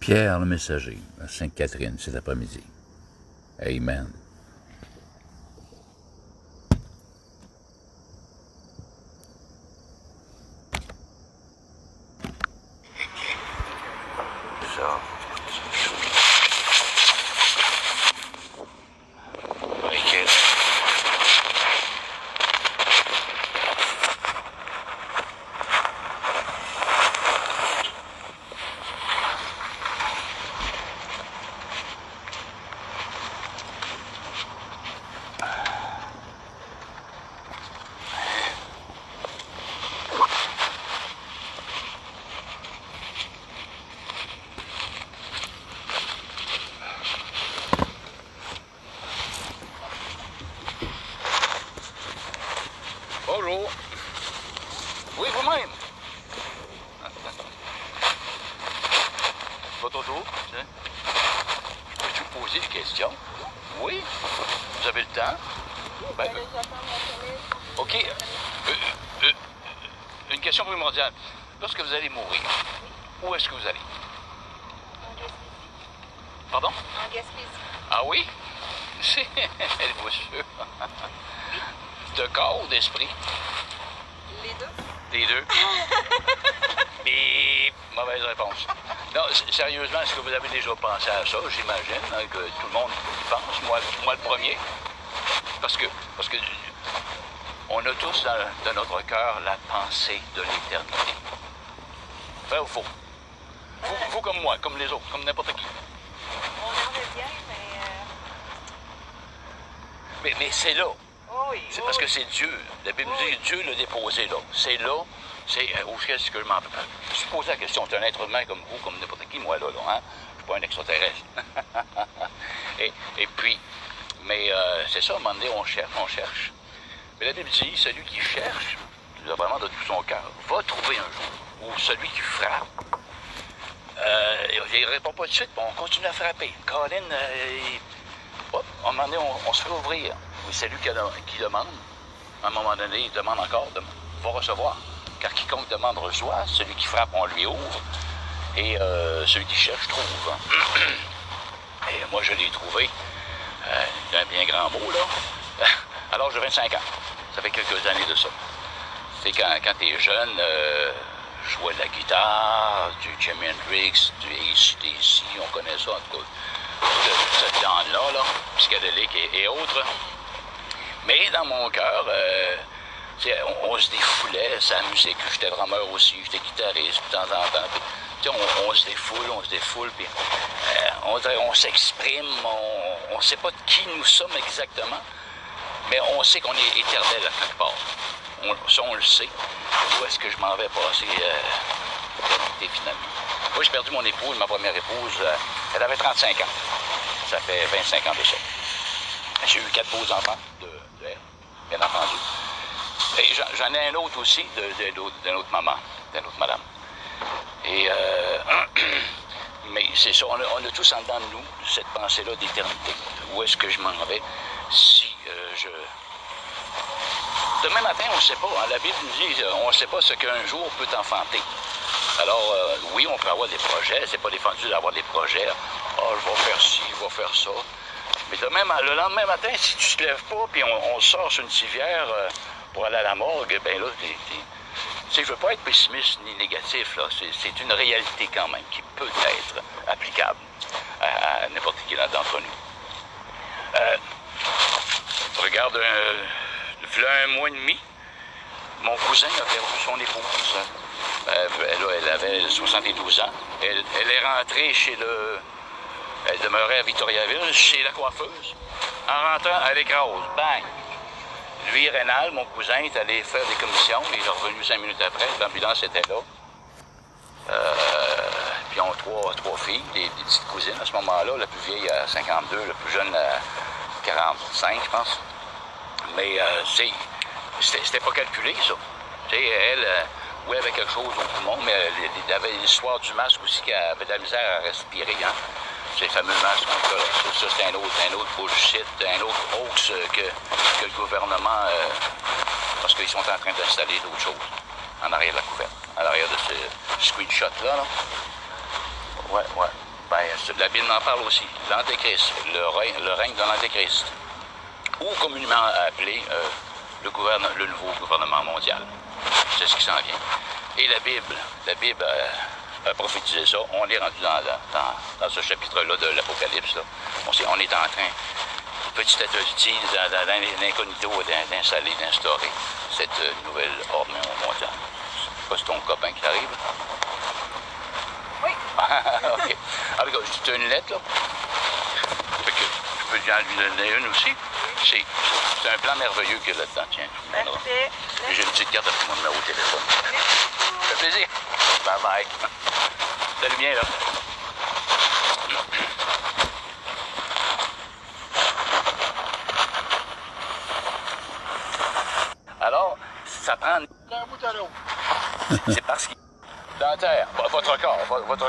Pierre le Messager, à Sainte-Catherine, cet après-midi. Amen. Ça. Briquet. Bonjour. Oui, vous-même. Votre auto, tiens. Peux-tu vous poser des questions? Oui. Vous avez le temps? Ben, OK. Une question primordiale. Lorsque vous allez mourir, où est-ce que vous allez? En Gaspésie. Pardon? En Gaspésie. Ah oui? C'est beau sûr. De corps ou d'esprit? Les deux. Les deux. Et mauvaise réponse. Non, sérieusement, est-ce que vous avez déjà pensé à ça? J'imagine hein, que tout le monde y pense. Moi le premier. Parce que on a tous dans notre cœur la pensée de l'éternité. Vrai ou faux? Vous comme moi, comme les autres, comme n'importe qui. On aimerait bien, Mais c'est là. Oh oui. C'est parce que c'est Dieu. La Bible dit Dieu l'a déposé là. C'est là. C'est où est-ce que je m'en... Je me suis posé la question. C'est un être humain comme vous, comme n'importe qui, moi, là. Hein? Je suis pas un extraterrestre. et puis, mais c'est ça, à un moment donné, on cherche. Mais la Bible dit, celui qui cherche, vraiment de tout son cœur, va trouver un jour. Ou celui qui frappe. Il ne répond pas tout de suite, on continue à frapper. Colin, à un moment donné, on se fait ouvrir. Oui, c'est lui qui demande. À un moment donné, il demande encore, va recevoir. Car quiconque demande reçoit, celui qui frappe, on lui ouvre. Et celui qui cherche, trouve. Et moi, je l'ai trouvé. C'est un bien grand mot, là. Alors, j'ai 25 ans. Ça fait quelques années de ça. C'est quand tu es jeune, je jouais de la guitare, du Jimi Hendrix, du AC/DC, on connaît ça, en tout cas. Cette genre-là, là, psychédélique et autres. Mais dans mon cœur, on se défoulait, ça musique. J'étais drummer aussi, j'étais guitariste de temps en temps. Puis, on se défoule, puis on s'exprime, on ne sait pas de qui nous sommes exactement, mais on sait qu'on est éternel à quelque part. Ça, on le sait. Où est-ce que je m'en vais passer l'éternité finalement? Moi, j'ai perdu mon épouse, ma première épouse, elle avait 35 ans. Ça fait 25 ans de ça. J'ai eu 4 beaux enfants de elle, bien entendu. Et j'en ai un autre aussi, d'une autre maman, d'une autre madame. Et, mais c'est ça, on a tous en dedans de nous cette pensée-là d'éternité. Où est-ce que je m'en vais si je... Demain matin, on ne sait pas. Hein, la Bible nous dit, on ne sait pas ce qu'un jour peut enfanter. Alors, oui, on peut avoir des projets. C'est pas défendu d'avoir des projets. Ah, je vais faire ci, je vais faire ça. Mais le lendemain matin, si tu ne te lèves pas, puis on sort sur une civière pour aller à la morgue, ben là, je ne veux pas être pessimiste ni négatif, là. C'est une réalité quand même qui peut être applicable à n'importe qui d'entre nous. Regarde, voilà un mois et demi, mon cousin a perdu son épouse. Elle avait 72 ans. Elle est rentrée chez le... Elle demeurait à Victoriaville, chez la coiffeuse. En rentrant, elle écrase. Bang! Lui, Rénal, mon cousin, est allé faire des commissions. Il est revenu 5 minutes après. L'ambulance était là. Puis ils ont trois filles, des petites cousines à ce moment-là. La plus vieille à 52, la plus jeune à 45, je pense. Mais c'était pas calculé, ça. Tu sais, elle, oui, avait quelque chose au poumon, mais elle avait l'histoire du masque aussi, qui avait de la misère à respirer, hein. Ces fameux masques, ça c'est un autre bullshit, un autre hoax que le gouvernement, parce qu'ils sont en train d'installer d'autres choses en arrière de la couverte, en arrière de ce screenshot-là. Là. Ouais. Ben, la Bible en parle aussi. L'Antéchrist, le règne de l'Antéchrist. Ou communément appelé le nouveau gouvernement mondial. C'est ce qui s'en vient. Et la Bible a prophétisé ça. On est rendu dans ce chapitre-là de l'Apocalypse. On est en train, petit à petit, dans l'incognito, d'installer, cette nouvelle ordre mondiale. Je sais pas si ton copain qui arrive. Oui. OK. Alors, tu as une lettre, là? Fait que je peux lui donner une aussi? C'est un plan merveilleux qu'il y a là-dedans, tiens. Parfait. J'ai une petite carte avec mon numéro de téléphone. Ça fait plaisir. Bye bye. Salut bien, là. Alors, ça prend... D'un bout à l'autre. C'est parce qu'il... Dans la terre. Votre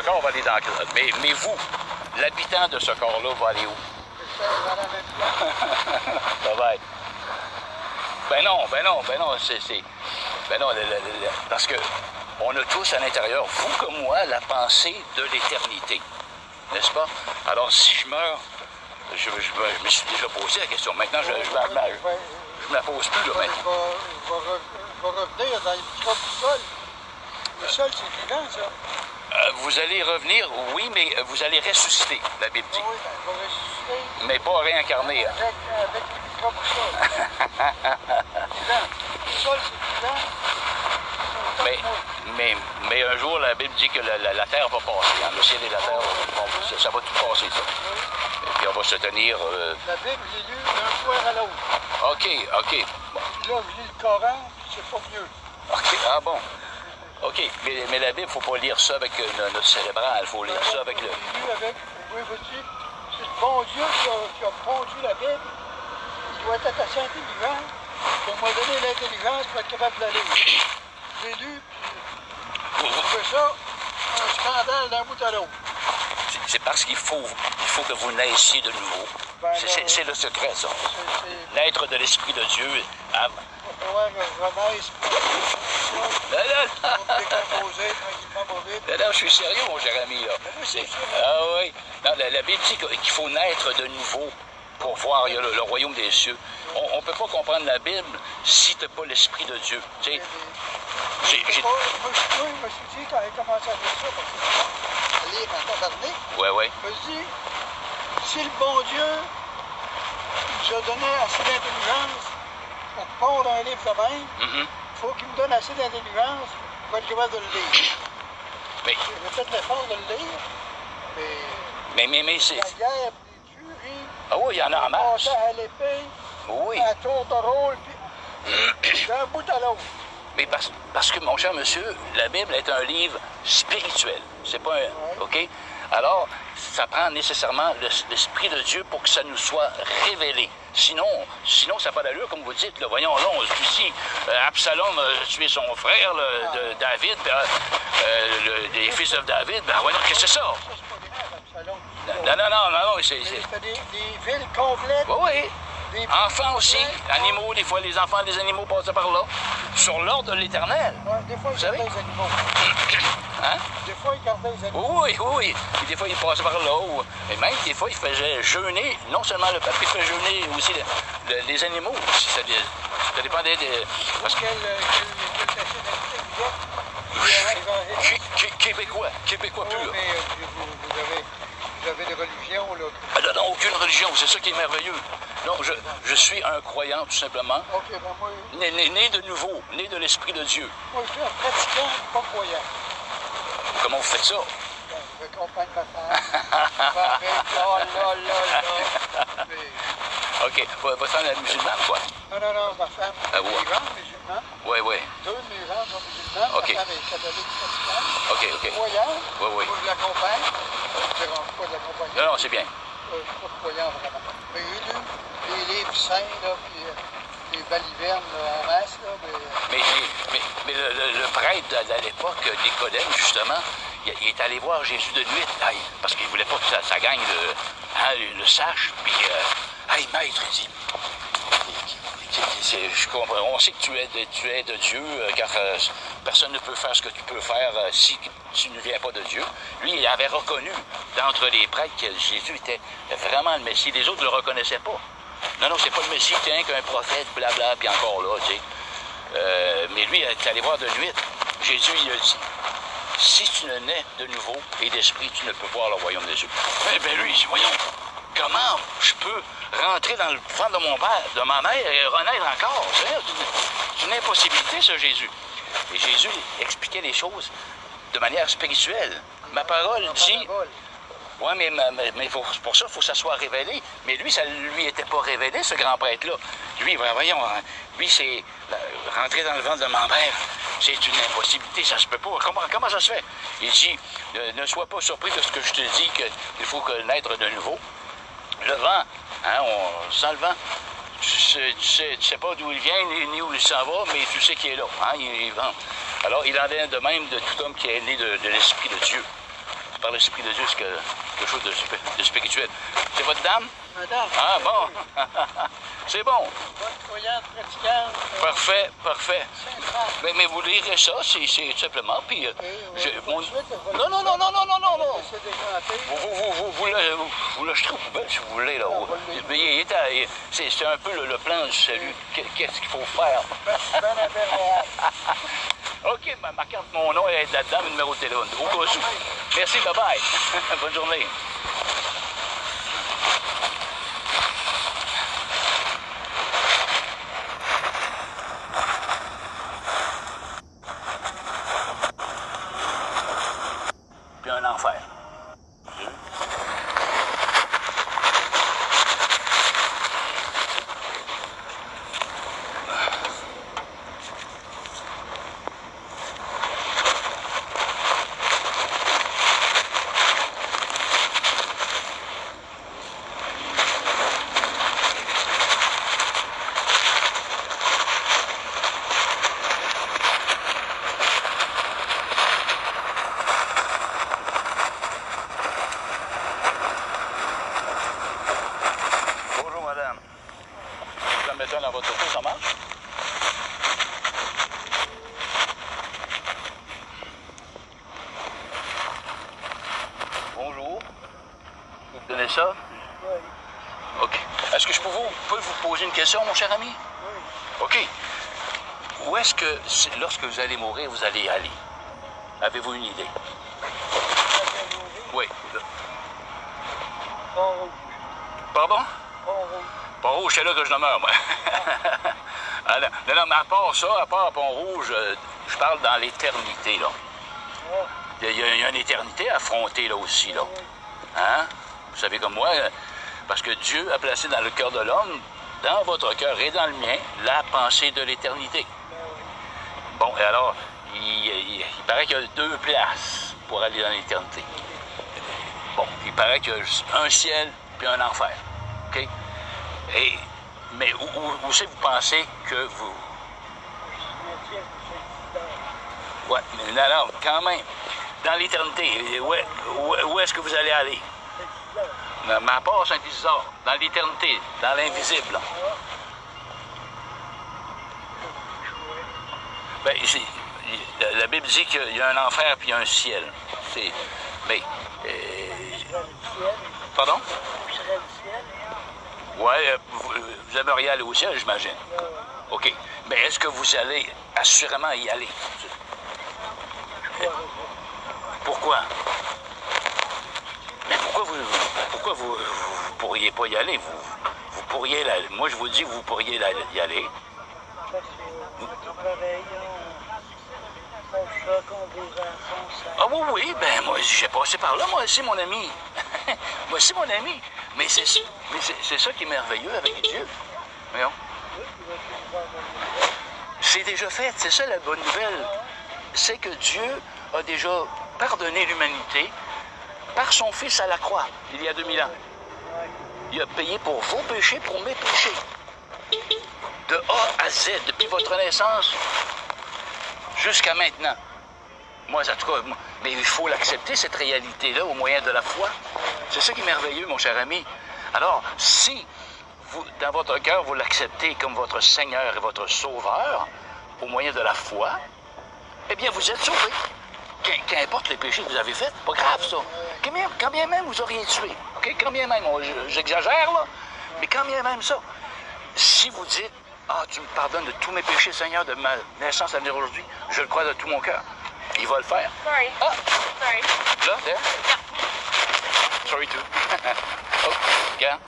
corps va aller dans... Mais vous, l'habitant de ce corps-là va aller où? J'espère dans la même place. Bye bye. Ben non, c'est... Ben non, parce que on a tous à l'intérieur, vous comme moi, la pensée de l'éternité. N'est-ce pas? Alors, si je meurs, je me suis déjà posé la question. Maintenant, je me la pose plus, là, maintenant. Va revenir dans le propre du sol. Le sol, c'est vivant, ça. Vous allez revenir, oui, mais vous allez ressusciter, la Bible dit. Oui, ben, il va ressusciter Mais pas réincarner. Hein. avec les microbes du sol. Vivant. Le sol, c'est vivant. Mais un jour, la Bible dit que la terre va passer. Hein. Le ciel et la terre, ça va tout passer, ça. Et puis on va se tenir... La Bible, j'ai lu d'un soir à l'autre. OK. Là, je lis le Coran, puis c'est pas mieux. OK, ah bon. OK, mais la Bible, il ne faut pas lire ça avec notre cérébral, il faut lire ça avec le... J'ai lu avec, oui, vas-y, c'est le bon Dieu qui a pondu la Bible. Il doit être assez intelligent. Pour m'a donné l'intelligence pour être capable de la lire. J'ai lu, puis j'ai trouvé ça un scandale d'un bout à l'autre. C'est parce qu'il faut que vous naissiez de nouveau. Ben, C'est le secret, ça. Il Naître de l'Esprit de Dieu. Ah, va falloir que je renaisse pour décomposer tranquillement pas vite. non, je suis sérieux, mon cher ami, là. Ah oui. Non, la Bible dit qu'il faut naître de nouveau pour voir le royaume des cieux. On ne peut pas comprendre la Bible si tu n'as pas l'Esprit de Dieu. Tu sais, Moi, je me suis dit, quand j'ai commencé à lire ça, parce que je lire en tabarnak, ouais. je me suis dit, si le bon Dieu nous a donné assez d'intelligence pour pondre un livre de même, il faut qu'il me donne assez d'intelligence pour être capable de le lire. Mais, J'ai fait l'effort de le lire, mais c'est... la guerre, les tueries, Ah oui, il y en a en masse. passer à l'épée, Oui. à tour de rôle, puis d'un bout à l'autre. Mais parce que, mon cher monsieur, la Bible est un livre spirituel. C'est pas un... OK? Alors, ça prend nécessairement l'Esprit de Dieu pour que ça nous soit révélé. Sinon ça n'a pas d'allure, comme vous dites. Là, voyons, là, on se dit ici, Absalom a tué son frère, David, les fils de David. Ben voyons, qu'est-ce que c'est ça? Ça, c'est pas grave, Absalom. Non, c'est... C'était des villes complètes. Oui. Des Enfants aussi, complètes. animaux, des fois les enfants des animaux passaient par là, sur l'ordre de l'Éternel. Ouais, des fois, ils savez? gardaient les animaux. Hein? Des fois, ils gardaient les animaux. Oui. Et des fois, ils passaient par là. Et même, des fois, ils faisaient jeûner, non seulement le peuple, ils faisaient jeûner aussi les animaux. Ça dépendait des... Parce que... Québécois pur. Mais vous avez des religions, là. Ah, non, aucune religion, c'est ça qui est merveilleux. Non, je suis un croyant, tout simplement. OK, ben moi, Né de nouveau, né de l'Esprit de Dieu. moi, je suis un pratiquant, pas croyant. Comment vous faites ça? Ben, je accompagne ma femme. Mais, OK. Votre femme est musulmane, quoi? non, ma femme est ouais. musulmane. Oui. Deux de mes gens sont musulmanes. OK. Ma femme est catholique pratiquante. OK. Croyante. Oui. Moi, je l'accompagne. Je ne dérange pas de l'accompagner. Non, c'est bien. Je ne suis pas croyant, vraiment. Mais j'ai lu les livres saints, là, puis les balivernes là, en masse, là, Mais le prêtre à l'époque, Nicodème, justement, il est allé voir Jésus de nuit, parce qu'il ne voulait pas que ça gagne le sache. Puis, hey, maître, il dit, On sait que tu es de Dieu, car personne ne peut faire ce que tu peux faire si tu ne viens pas de Dieu. Lui, il avait reconnu d'entre les prêtres que Jésus était vraiment le Messie. Les autres ne le reconnaissaient pas. Non, c'est pas le Messie, tiens, qu'un prophète, blabla, puis encore là, tu sais. Mais lui, il est allé voir de nuit. Jésus, il a dit, si tu ne nais de nouveau et d'esprit, tu ne peux voir le royaume des cieux. Ben lui, il dit, voyons, comment je peux rentrer dans le ventre de mon père, de ma mère et renaître encore? C'est une impossibilité, ça, Jésus. Et Jésus expliquait les choses de manière spirituelle. Ma parole dit... Oui, mais pour ça, il faut que ça soit révélé. Mais lui, ça ne lui était pas révélé, ce grand prêtre-là. Lui, voyons, lui, c'est rentrer dans le ventre de ma mère, c'est une impossibilité, ça se peut pas. Comment ça se fait? Il dit, ne sois pas surpris de ce que je te dis, qu'il faut naître de nouveau. Le vent, hein, sans le vent, tu sais pas d'où il vient, ni où il s'en va, mais tu sais qu'il est là. Hein, il vent. Alors, il en est de même de tout homme qui est né de l'Esprit de Dieu. Par l'Esprit de Dieu, c'est quelque chose de spirituel. C'est votre dame? Madame. Ah, bon. C'est bon. Bonne croyante, pratiquante. Parfait. Mais vous lirez ça, c'est tout simplement. Puis, Non. Vous le jeterez aux poubelles si vous voulez. Là. C'est un peu le plan du salut. Qu'est-ce qu'il faut faire? Ben imperméable. OK, ma carte, mon nom est là-dedans, mon numéro de téléphone. Au cas où. Merci, bye-bye. Bonne journée. Puis un enfer. Dans votre auto, ça marche? Bonjour. Vous me donnez ça? Oui. OK. Est-ce que je peux vous poser une question, mon cher ami? Oui. OK. Où est-ce que, lorsque vous allez mourir, vous allez aller? Avez-vous une idée? Oui. Pont-Rouge. Pardon? Pont-Rouge. Pont-Rouge, c'est là que je demeure, moi. Non, mais à part ça, à part Pont-Rouge, je parle dans l'éternité, là. Il y a une éternité à affronter, là, aussi, là. Hein? Vous savez comme moi, parce que Dieu a placé dans le cœur de l'homme, dans votre cœur et dans le mien, la pensée de l'éternité. Bon, et alors, il paraît qu'il y a 2 places pour aller dans l'éternité. Bon, il paraît qu'il y a un ciel puis un enfer. OK? Mais où c'est que vous pensez que vous... Ouais, mais non, quand même. Dans l'éternité, où est-ce que vous allez aller? Mais à part Saint-Isidore, dans l'éternité, dans l'invisible. Ben, la Bible dit qu'il y a un enfer puis un ciel. Mais... Pardon? Oui, vous aimeriez aller au ciel, j'imagine. OK. Mais est-ce que vous allez assurément y aller? Pourquoi? Mais pourquoi vous pourriez pas y aller? Vous pourriez... Moi, je vous dis, vous pourriez y aller. Ah oui, ben moi, j'ai passé par là, moi aussi, mon ami. Moi aussi, mon ami. Mais c'est ça qui est merveilleux avec Dieu. Voyons. C'est déjà fait, c'est ça la bonne nouvelle. C'est que Dieu a déjà pardonné l'humanité par son Fils à la croix, il y a 2000 ans. Il a payé pour vos péchés, pour mes péchés. De A à Z, depuis votre naissance jusqu'à maintenant. Moi, en tout cas, mais il faut l'accepter, cette réalité-là, au moyen de la foi. C'est ça qui est merveilleux, mon cher ami. Alors, si dans votre cœur, vous l'acceptez comme votre Seigneur et votre Sauveur, au moyen de la foi, eh bien, vous êtes sauvés. Qu'importe les péchés que vous avez faits, pas grave, ça. Quand bien même vous auriez tué, OK? Quand bien même, j'exagère, là, mais quand bien même ça, si vous dites, ah, tu me pardonnes de tous mes péchés, Seigneur, de ma naissance à venir aujourd'hui, je le crois de tout mon cœur, il va le faire. Sorry. Ah! Sorry. Là, there? Sorry, too. Oh, regarde.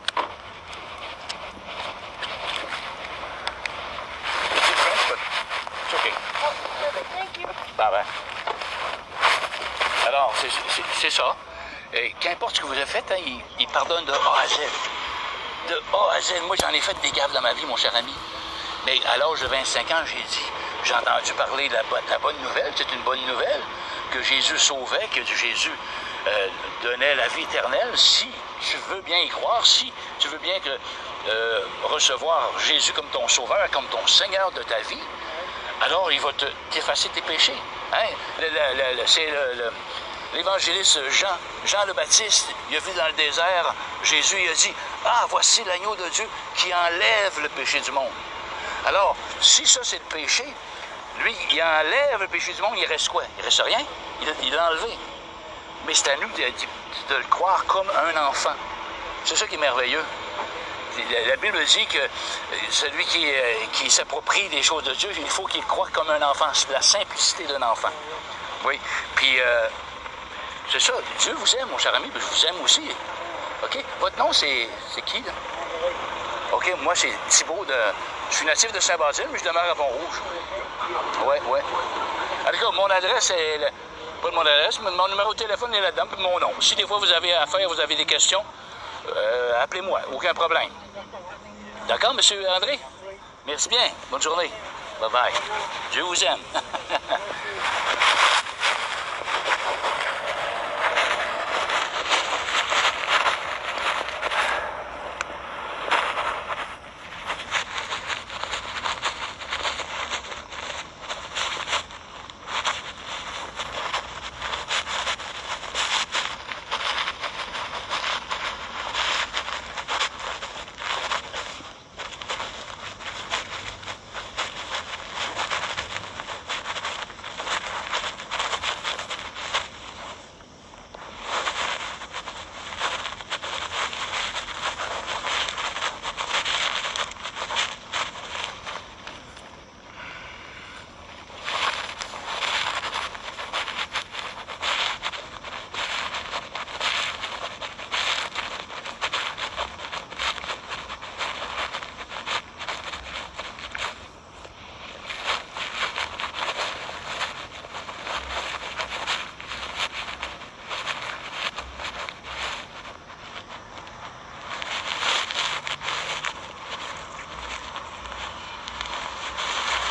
It's French, but it's okay. Oh, perfect. Thank you. Bye bye. Alors, c'est ça. Et qu'importe ce que vous avez fait, hein, il pardonne de A à Z. De A à Z. Moi, j'en ai fait des gaffes dans ma vie, mon cher ami. Mais à l'âge de 25 ans, j'ai entendu parler de la bonne nouvelle. C'est une bonne nouvelle que Jésus sauvait, que Jésus donnait la vie éternelle. Si tu veux bien y croire, si tu veux bien recevoir Jésus comme ton sauveur, comme ton Seigneur de ta vie, alors il va t'effacer tes péchés. Hein? C'est l'évangéliste Jean le Baptiste, il a vu dans le désert, Jésus il a dit, « Ah, voici l'agneau de Dieu qui enlève le péché du monde. » Alors, si ça c'est le péché, lui, il enlève le péché du monde, il reste quoi? Il reste rien. Il l'a enlevé. Mais c'est à nous de le croire comme un enfant. C'est ça qui est merveilleux. La Bible dit que celui qui s'approprie des choses de Dieu, il faut qu'il croie comme un enfant. C'est la simplicité d'un enfant. Oui. Puis, c'est ça. Dieu vous aime, mon cher ami, puis je vous aime aussi. OK? Votre nom, c'est qui, là? OK, moi, c'est Thibault de... Je suis natif de Saint-Basile, mais je demeure à Pont-Rouge. Oui, oui. En tout cas, mon adresse est... Pas de mon adresse, mais mon numéro de téléphone est là-dedans, puis mon nom. Si des fois vous avez affaire, vous avez des questions, appelez-moi, aucun problème. D'accord, M. André? Merci bien. Bonne journée. Bye-bye. Dieu vous aime.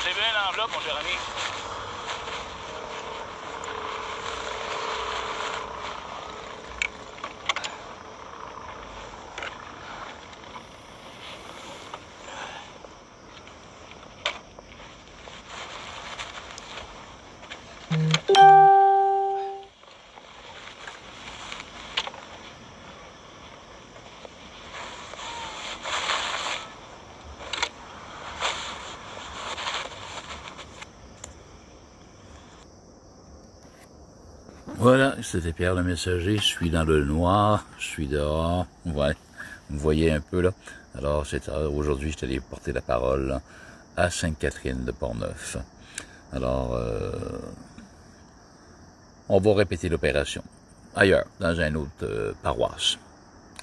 J'ai vu une enveloppe, mon cher ami. Voilà, c'était Pierre le Messager, je suis dans le noir, je suis dehors, ouais, vous voyez un peu là. Alors, aujourd'hui, je suis allé porter la parole là, à Sainte-Catherine de Portneuf. Alors, on va répéter l'opération ailleurs, dans une autre paroisse.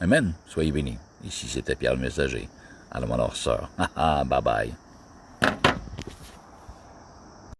Amen, soyez bénis. Ici, c'était Pierre le Messager. Alors, mon sœur, bye bye.